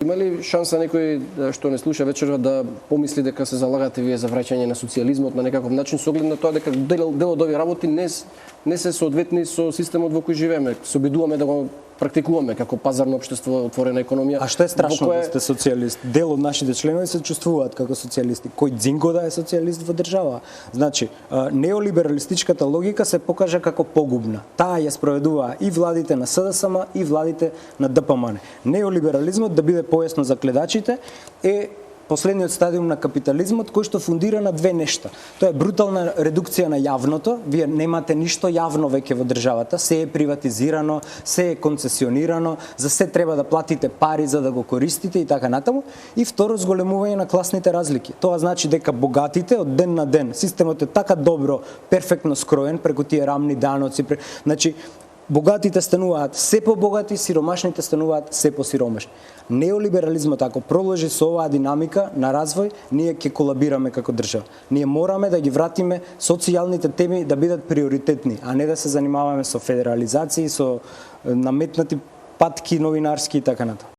Има ли шанса некој што не слуша вечерва да помисли дека се залагате вие за враќање на социјализмот на некаков начин со оглед на тоа дека дел од овие работи не се соодветни со системот во кој живееме. Се обидуваме да го практикуваме како пазарно општество, отворена економија. А што е страшно да сте социјалист? Дел од нашите членови се чувствуваат како социјалисти. Кој дзинго да е социјалист во држава? Значи, неолибералистичката логика се покажа како погубна. Таа ја спроведуваа и владите на СДСМ и владите на ДПМН. Неолиберализмот, да биде појасно за гледачите, е последниот стадиум на капитализмот кој што фундира на две нешта. Тоа е брутална редукција на јавното, вие немате ништо јавно веќе во државата, се е приватизирано, се е концесионирано, за се треба да платите пари за да го користите и така натаму. И второ, зголемување на класните разлики. Тоа значи дека богатите од ден на ден, системот е така добро, перфектно скроен преку тие рамни даноци, значи богатите стануваат се побогати, сиромашните стануваат се посиромашни. Неолиберализмот, ако продолжи со оваа динамика на развој, ние ќе колабираме како држава. Ние мораме да ги вратиме социјалните теми да бидат приоритетни, а не да се занимаваме со федерализација, со наметнати патки новинарски и така натаму.